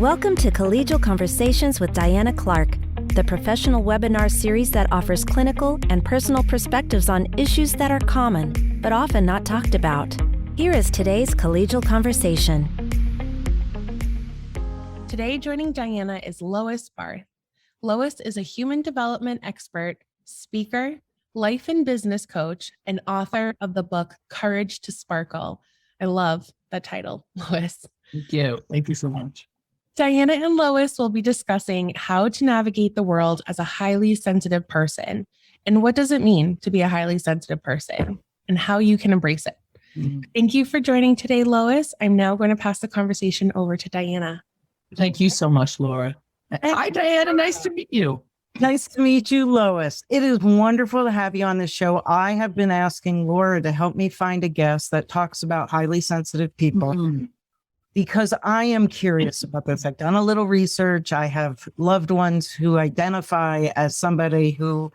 Welcome to Collegial Conversations with Diana Clark, the professional webinar series that offers clinical and personal perspectives on issues that are common, but often not talked about. Here is today's Collegial Conversation. Today, joining Diana is Lois Barth. Lois is a human development expert, speaker, life and business coach, and author of the book, Courage to Sparkle. I love that title, Lois. Thank you. Thank you so much. Diana and Lois will be discussing how to navigate the world as a highly sensitive person, and what does it mean to be a highly sensitive person, and how you can embrace it. Thank you for joining today, Lois. I'm now going to pass the conversation over to Diana. Thank you so much, Laura. Hi, Diana. Nice to meet you. Nice to meet you, Lois. It is wonderful to have you on the show. I have been asking Laura to help me find a guest that talks about highly sensitive people because I am curious about this. I've done a little research. I have loved ones who identify as somebody who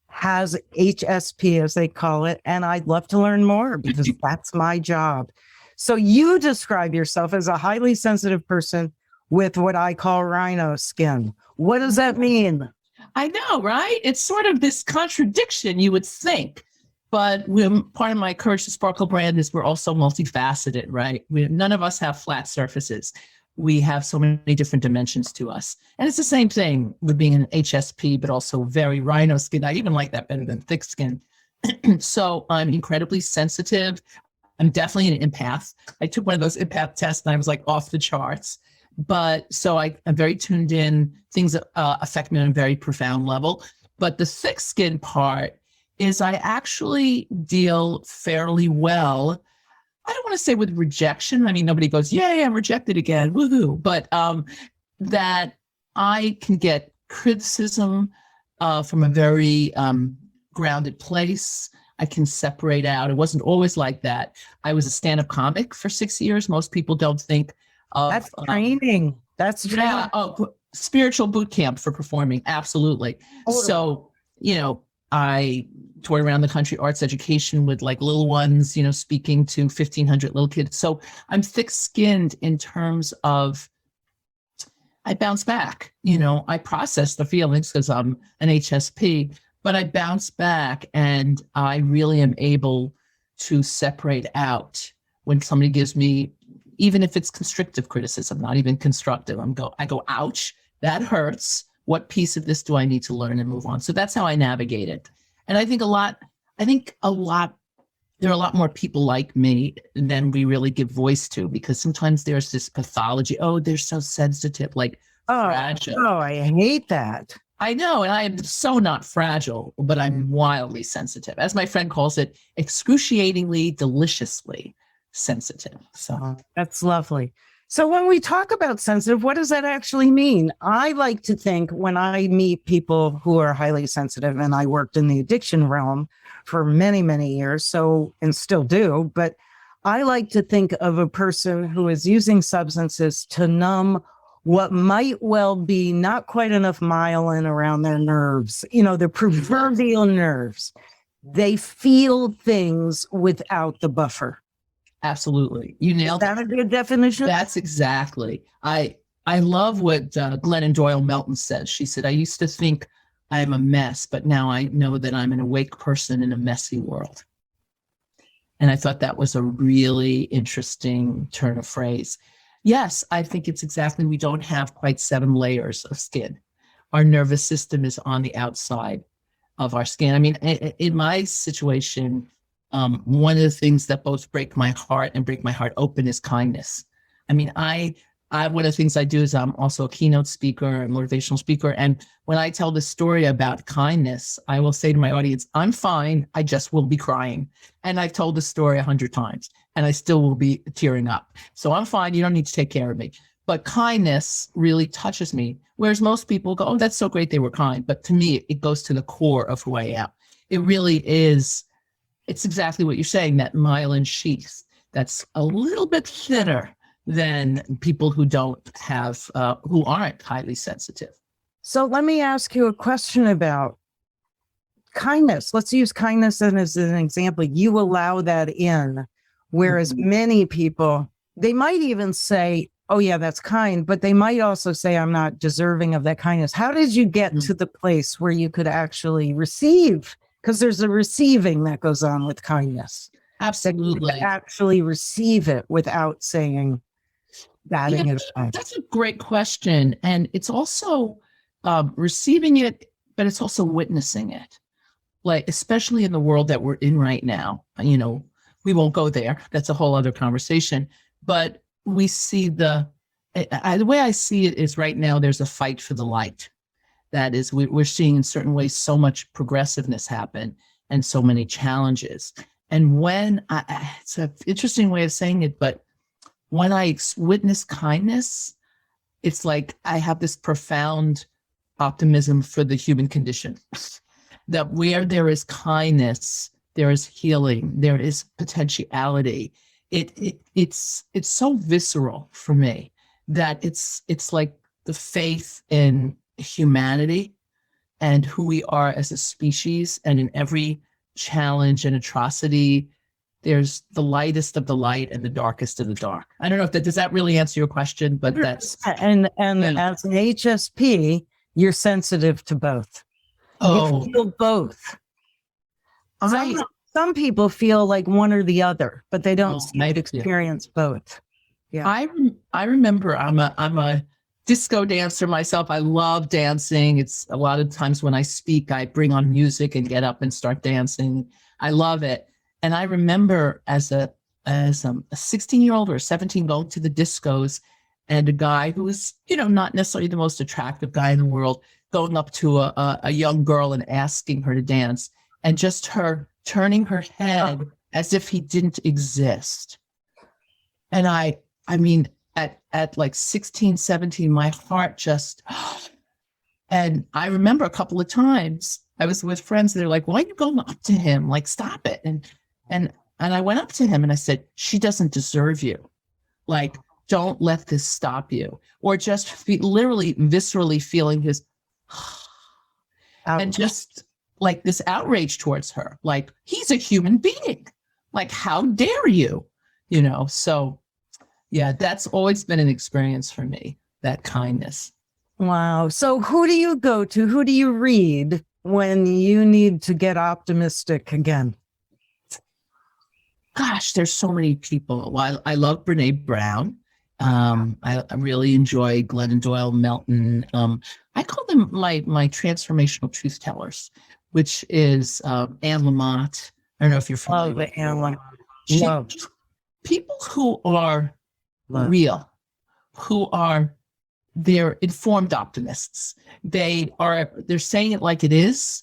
has HSP, as they call it, and I'd love to learn more because that's my job. So you describe yourself as a highly sensitive person with what I call rhino skin. What does that mean? I know, right? It's sort of this contradiction, you would think. But part of my Courage to Sparkle brand is we're also multifaceted, right? None of us have flat surfaces. We have so many different dimensions to us. And it's the same thing with being an HSP, but also very rhino skin. I even like that better than thick skin. So I'm incredibly sensitive. I'm definitely an empath. I took one of those empath tests and I was like off the charts. But so I'm very tuned in. Things affect me on a very profound level. But the thick skin part is I actually deal fairly well. I don't want to say with rejection. I mean, nobody goes, yay, I'm rejected again, woohoo. But that I can get criticism from a very grounded place. I can separate out. It wasn't always like that. I was a stand-up comic for 6 years. Most people don't think of That's training. That's training. Yeah, spiritual boot camp for performing. Absolutely. So, I toured around the country, arts education with like little ones, speaking to 1,500 little kids. So I'm thick-skinned in terms of I bounce back. I process the feelings because I'm an HSP, but I bounce back and I really am able to separate out when somebody gives me, even if it's constructive criticism, not even constructive, I go, ouch, that hurts. What piece of this do I need to learn and move on? So that's how I navigate it. And I think there are a lot more people like me than we really give voice to, because sometimes there's this pathology. Oh, they're so sensitive, like fragile. Oh, I hate that. I know. And I am so not fragile, but I'm wildly sensitive. As my friend calls it, excruciatingly, deliciously sensitive. So that's lovely. So when we talk about sensitive, what does that actually mean? I like to think when I meet people who are highly sensitive, and I worked in the addiction realm for many, many years, and still do, but I like to think of a person who is using substances to numb what might well be not quite enough myelin around their nerves, the proverbial nerves. They feel things without the buffer. Absolutely. You nailed it. Is that a good definition? That's exactly. I love what Glennon Doyle Melton says. She said, I used to think I'm a mess, but now I know that I'm an awake person in a messy world. And I thought that was a really interesting turn of phrase. Yes, I think it's exactly, we don't have quite 7 layers of skin. Our nervous system is on the outside of our skin. I mean, in my situation, one of the things that both break my heart and break my heart open is kindness. I mean, I one of the things I do is I'm also a keynote speaker, a motivational speaker. And when I tell the story about kindness, I will say to my audience, I'm fine. I just will be crying. And I've told the story 100 times and I still will be tearing up. So I'm fine. You don't need to take care of me. But kindness really touches me. Whereas most people go, oh, that's so great they were kind. But to me, it goes to the core of who I am. It really is. It's exactly what you're saying, that myelin sheath that's a little bit thinner than people who who aren't highly sensitive. So let me ask you a question about kindness. Let's use kindness as an example. You allow that in, whereas many people, they might even say, oh yeah, that's kind, but they might also say, I'm not deserving of that kindness. How did you get to the place where you could actually receive? Because there's a receiving that goes on with kindness. Absolutely. Actually receive it without saying, batting it aside. That's a great question. And it's also receiving it, but it's also witnessing it. Like, especially in the world that we're in right now, we won't go there. That's a whole other conversation. But we see the way I see it is right now, there's a fight for the light. That is, we're seeing in certain ways so much progressiveness happen and so many challenges. And when it's an interesting way of saying it, but when I witness kindness, it's like I have this profound optimism for the human condition. That where there is kindness, there is healing, there is potentiality. It's so visceral for me that it's like the faith in humanity and who we are as a species, and in every challenge and atrocity, there's the lightest of the light and the darkest of the dark. I don't know if does that really answer your question, but that's and as an HSP, you're sensitive to both. Oh, you feel both. Some people feel like one or the other, but they don't experience both. Yeah, I remember I'm a disco dancer myself. I love dancing. It's a lot of times when I speak, I bring on music and get up and start dancing. I love it. And I remember as a 16-year-old or 17 going to the discos, and a guy who was, not necessarily the most attractive guy in the world, going up to a young girl and asking her to dance, and just her turning her head as if he didn't exist. And I mean, at like 16, 17, my heart just, and I remember a couple of times I was with friends, they're like, why are you going up to him? Like, stop it. And I went up to him and I said, she doesn't deserve you. Like, don't let this stop you. Or just literally viscerally feeling his, and just like this outrage towards her, like, he's a human being, like, how dare you, so yeah, that's always been an experience for me, that kindness. Wow. So who do you go to? Who do you read when you need to get optimistic again? Gosh, there's so many people. Well, I love Brene Brown. I really enjoy Glennon Doyle Melton. I call them my transformational truth tellers, which is Anne Lamott. I don't know if you're familiar with Anne Lamott. People who are real, they're informed optimists. They're saying it like it is,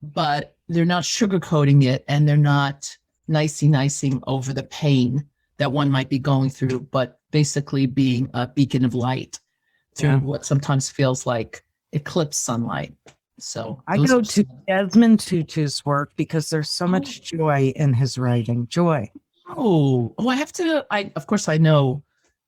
but they're not sugarcoating it, and they're not nicing over the pain that one might be going through, but basically being a beacon of light through what sometimes feels like eclipse sunlight. So I go to Desmond Tutu's work because there's so much joy in his writing. Joy. Of course I know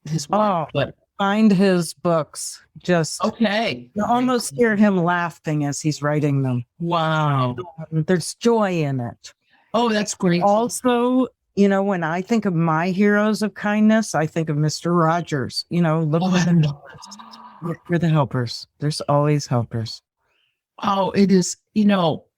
his work, but find his books. Just okay. You almost hear him laughing as he's writing them. Wow. There's joy in it. Oh, that's great. Also, when I think of my heroes of kindness, I think of Mr. Rogers. Look for the helpers. There's always helpers. Oh, it is.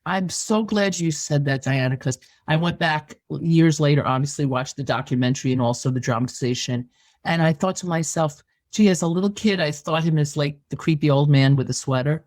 I'm so glad you said that, Diana, because I went back years later, obviously watched the documentary and also the dramatization. And I thought to myself, gee, as a little kid, I thought him as like the creepy old man with a sweater.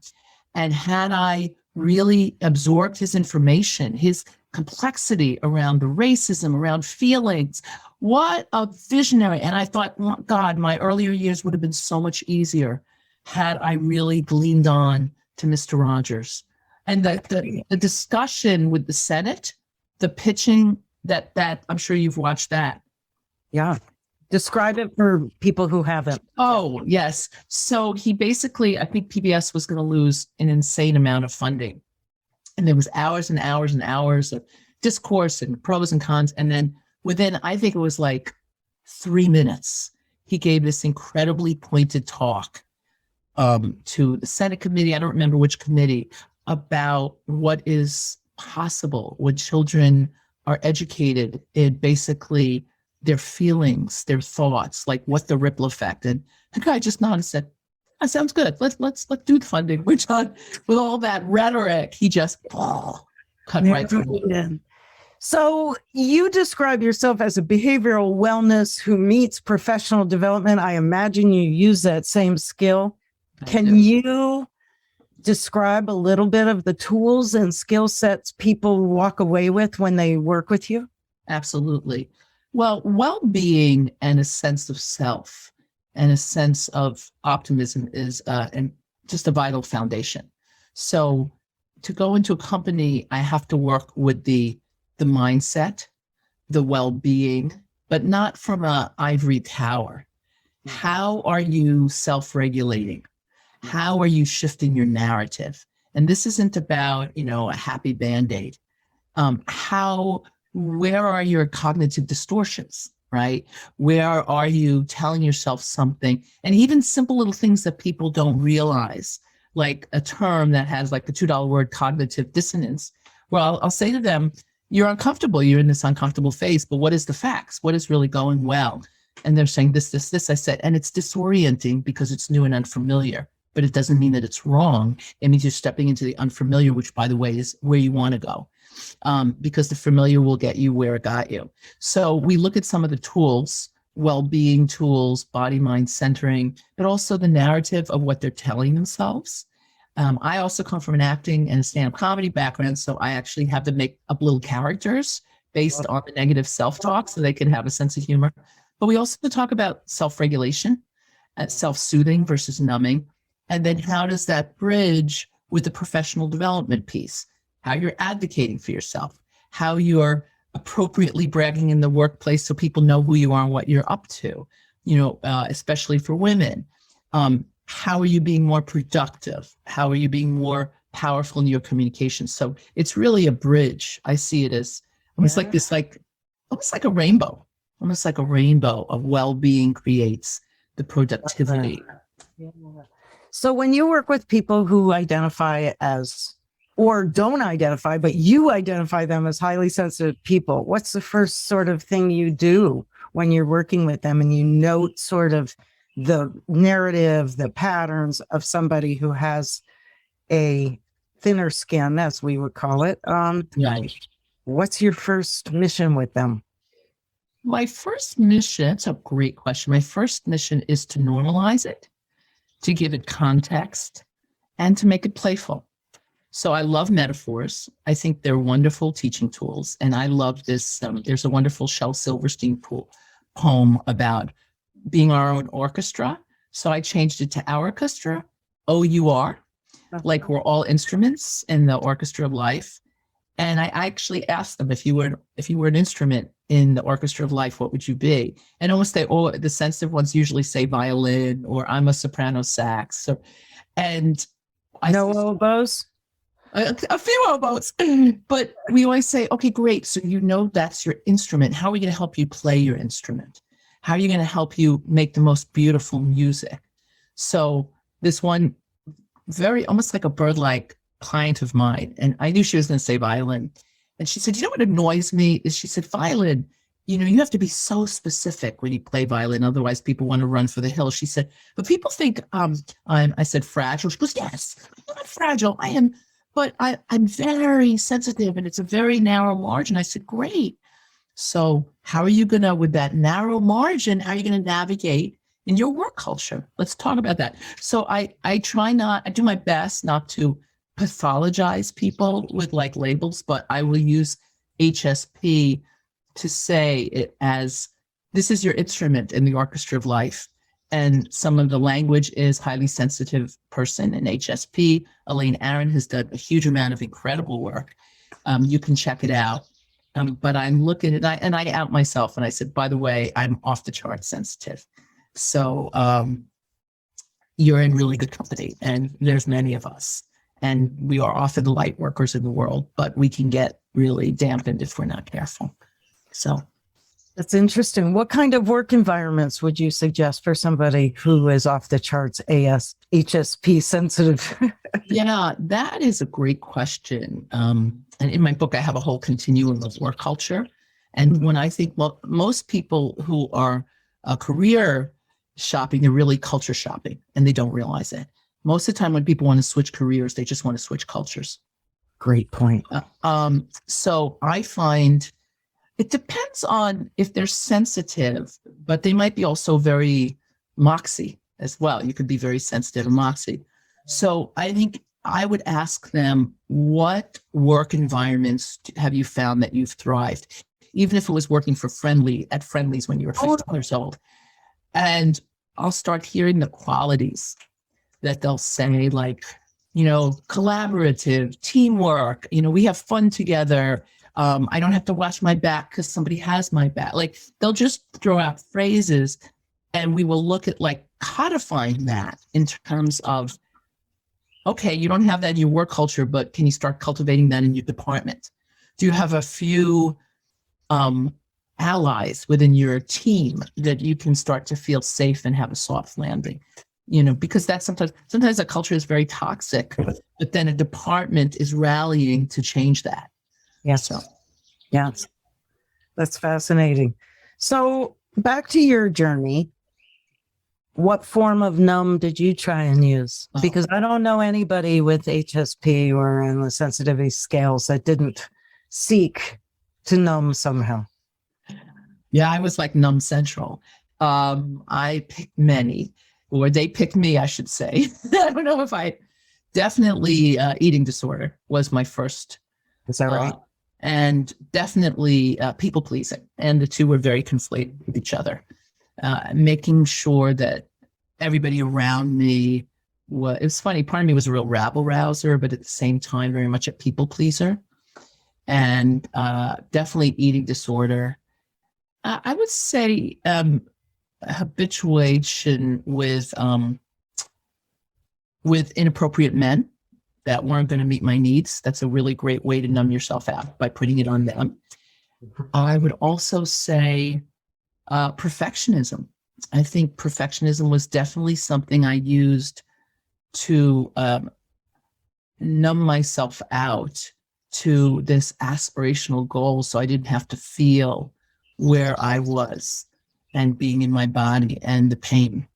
And had I really absorbed his information, his complexity around the racism, around feelings, what a visionary. And I thought, oh, God, my earlier years would have been so much easier had I really gleaned on to Mr. Rogers. And the discussion with the Senate, the pitching that I'm sure you've watched that. Yeah. Describe it for people who haven't. Oh, yes. So he basically, I think PBS was going to lose an insane amount of funding. And there was hours and hours and hours of discourse and pros and cons. And then within, I think it was like 3 minutes, he gave this incredibly pointed talk to the Senate committee. I don't remember which committee, about what is possible when children are educated in basically their feelings, their thoughts, like what the ripple effect. And the guy just nodded and said, that sounds good. Let's do the funding. We're done with all that rhetoric. He just cut right through it. So you describe yourself as a behavioral wellness who meets professional development. I imagine you use that same skill. Can you describe a little bit of the tools and skill sets people walk away with when they work with you? Absolutely. Well, well-being and a sense of self and a sense of optimism is and just a vital foundation. So to go into a company, I have to work with the mindset, the well-being, but not from an ivory tower. How are you self-regulating? How are you shifting your narrative? And this isn't about, a happy Band-Aid. Where are your cognitive distortions, right? Where are you telling yourself something? And even simple little things that people don't realize, like a term that has like the $2 word cognitive dissonance. Well, I'll say to them, you're uncomfortable. You're in this uncomfortable phase, but what is the facts? What is really going well? And they're saying this. I said, and it's disorienting because it's new and unfamiliar, but it doesn't mean that it's wrong. It means you're stepping into the unfamiliar, which by the way, is where you want to go. Because the familiar will get you where it got you. So we look at some of the tools, well-being tools, body, mind centering, but also the narrative of what they're telling themselves. I also come from an acting and stand-up comedy background, so I actually have to make up little characters based on the negative self-talk so they can have a sense of humor. But we also talk about self-regulation, self-soothing versus numbing, and then how does that bridge with the professional development piece? How you're advocating for yourself, how you're appropriately bragging in the workplace so people know who you are and what you're up to, especially for women. How are you being more productive? How are you being more powerful in your communication? So it's really a bridge. I see it as almost like this, almost like a rainbow of well-being creates the productivity. Yeah. So when you work with people who identify as, or don't identify, but you identify them as highly sensitive people, what's the first sort of thing you do when you're working with them and you note sort of the narrative, the patterns of somebody who has a thinner skin, as we would call it? Right. What's your first mission with them? My first mission, that's a great question. My first mission is to normalize it, to give it context, and to make it playful. So I love metaphors. I think they're wonderful teaching tools. And I love this. There's a wonderful Shel Silverstein poem about being our own orchestra. So I changed it to our orchestra, O-U-R, like we're all instruments in the orchestra of life. And I actually asked them, if you were an instrument in the orchestra of life, what would you be? And almost the sensitive ones usually say violin, or I'm a soprano sax. And I know oboes? A few oboes, but we always say, okay, great. So that's your instrument. How are we going to help you play your instrument? How are you going to help you make the most beautiful music? So this one, very almost like a bird-like client of mine, and I knew she was going to say violin. And she said, what annoys me is, she said, violin, you have to be so specific when you play violin. Otherwise people want to run for the hills. She said, but people think I said fragile. She goes, yes, I'm not fragile. I am. But I'm very sensitive and it's a very narrow margin. I said, great. So how are you with that narrow margin, how are you going to navigate in your work culture? Let's talk about that. So I do my best not to pathologize people with like labels, but I will use HSP to say it as, this is your instrument in the orchestra of life. And some of the language is highly sensitive person in HSP. Elaine Aron has done a huge amount of incredible work. You can check it out. But I'm looking at it, and I out myself, and I said, by the way, I'm off the chart sensitive. So you're in really good company, and there's many of us. And we are often the light workers in the world, but we can get really dampened if we're not careful. So that's interesting. What kind of work environments would you suggest for somebody who is off the charts HSP sensitive? Yeah, that is a great question. And in my book, I have a whole continuum of work culture. And when I think, well, most people who are career shopping, they're really culture shopping, and they don't realize it. Most of the time when people want to switch careers, they just want to switch cultures. Great point. So I find it depends on if they're sensitive, but they might be also very moxie as well. You could be very sensitive and moxie. So I think I would ask them, what work environments have you found that you've thrived? Even if it was working for at Friendly's when you were 15 years old. And I'll start hearing the qualities that they'll say, like, collaborative, teamwork, we have fun together. I don't have to watch my back because somebody has my back. Like, they'll just throw out phrases, and we will look at like codifying that in terms of, okay, you don't have that in your work culture, but can you start cultivating that in your department? Do you have a few allies within your team that you can start to feel safe and have a soft landing? Because that's sometimes a culture is very toxic, but then a department is rallying to change that. Yes. So, yes. That's fascinating. So back to your journey. What form of Numb did you try and use? Because I don't know anybody with HSP or in the sensitivity scales that didn't seek to numb somehow. Yeah, I was like Numb Central. I picked many, or they picked me, I should say. I don't know if definitely eating disorder was my first. Is that right? And definitely people pleasing. And the two were very conflated with each other. Making sure that everybody around me it was funny. Part of me was a real rabble rouser, but at the same time, very much a people pleaser. And definitely eating disorder. I would say habituation with inappropriate men that weren't going to meet my needs. That's a really great way to numb yourself out, by putting it on them. I would also say perfectionism. I think perfectionism was definitely something I used to numb myself out to this aspirational goal, so I didn't have to feel where I was and being in my body and the pain.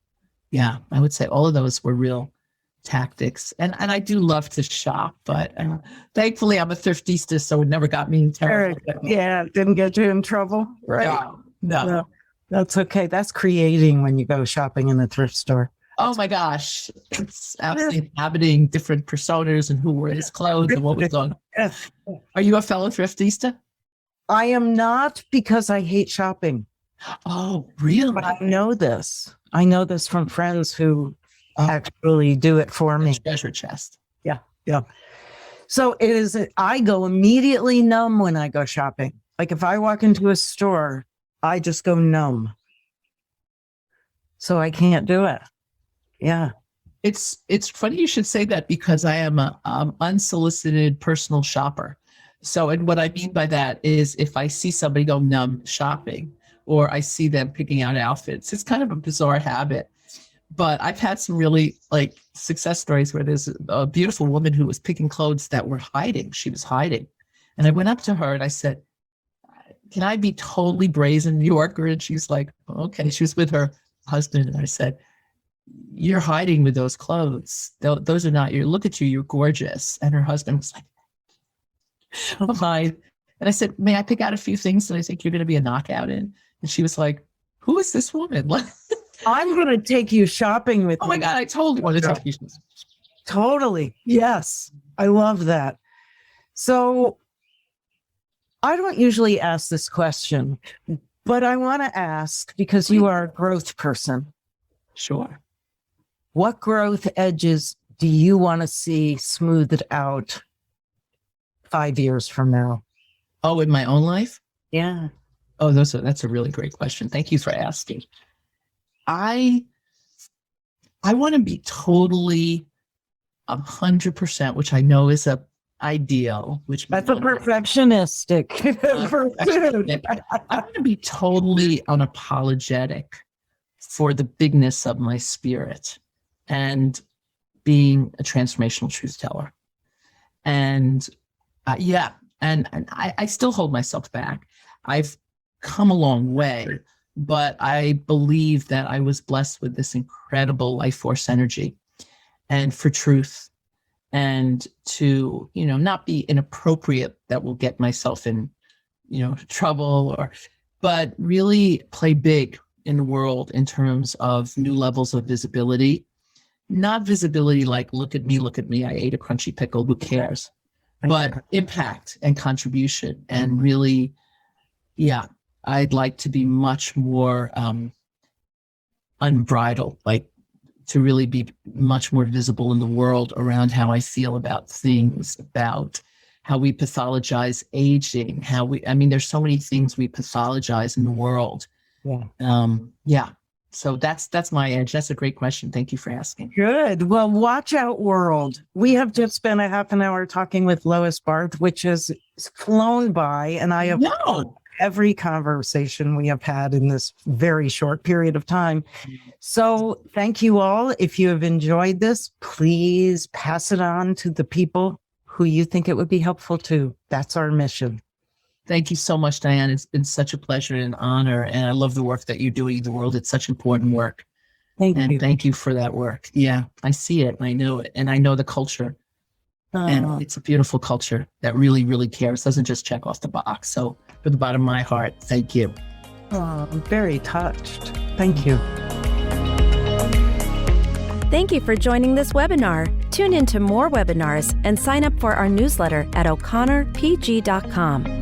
Yeah, I would say all of those were real tactics. And I do love to shop, but thankfully I'm a thriftista, so it never got me in trouble. Yeah, didn't get you in trouble. Right. No. That's okay. That's creating when you go shopping in a thrift store. Oh my gosh. It's absolutely inhabiting different personas and who wore his clothes and what was going on. Are you a fellow thriftista? I am not, because I hate shopping. Oh, really? But I know this. I know this from friends who actually do it for me. Treasure chest. Yeah. So I go immediately numb when I go shopping. Like if I walk into a store, I just go numb. So I can't do it. Yeah. It's funny you should say that, because I am a unsolicited personal shopper. So, and what I mean by that is if I see somebody go numb shopping, or I see them picking out outfits, it's kind of a bizarre habit. But I've had some really success stories where there's a beautiful woman who was picking clothes that were hiding. She was hiding. And I went up to her and I said, can I be totally brazen New Yorker? And she's like, okay. She was with her husband. And I said, you're hiding with those clothes. Those are not look at you, you're gorgeous. And her husband was like, oh my. And I said, may I pick out a few things that I think you're going to be a knockout in? And she was like, who is this woman? I'm going to take you shopping with me. Oh my God, I totally want to take you. Totally. Yes. I love that. So I don't usually ask this question, but I want to ask, because you are a growth person. Sure. What growth edges do you want to see smoothed out 5 years from now? Oh, in my own life? Yeah. Oh, that's a really great question. Thank you for asking. I want to be totally 100%, which I know is a ideal, which that's a perfectionistic. I want to be totally unapologetic for the bigness of my spirit and being a transformational truth teller. And and I still hold myself back. I've come a long way, but I believe that I was blessed with this incredible life force energy and for truth, and to, not be inappropriate that will get myself in, trouble, but really play big in the world in terms of new levels of visibility. Not visibility like, look at me, I ate a crunchy pickle, who cares? But impact and contribution, and really, I'd like to be much more unbridled, like to really be much more visible in the world around how I feel about things, about how we pathologize aging, there's so many things we pathologize in the world. So that's my edge. That's a great question. Thank you for asking. Good. Well, watch out, world. We have just spent a half an hour talking with Lois Barth, which has flown by, and I have every conversation we have had in this very short period of time. So thank you all. If you have enjoyed this, please pass it on to the people who you think it would be helpful to. That's our mission. Thank you so much, Diane. It's been such a pleasure and an honor. And I love the work that you're doing in the world. It's such important work. Thank you. Thank you for that work. Yeah, I see it. I know it. And I know the culture. And it's a beautiful culture that really, really cares. Doesn't just check off the box. So from the bottom of my heart, thank you. I'm very touched. Thank you. Thank you for joining this webinar. Tune in to more webinars and sign up for our newsletter at o'connorpg.com.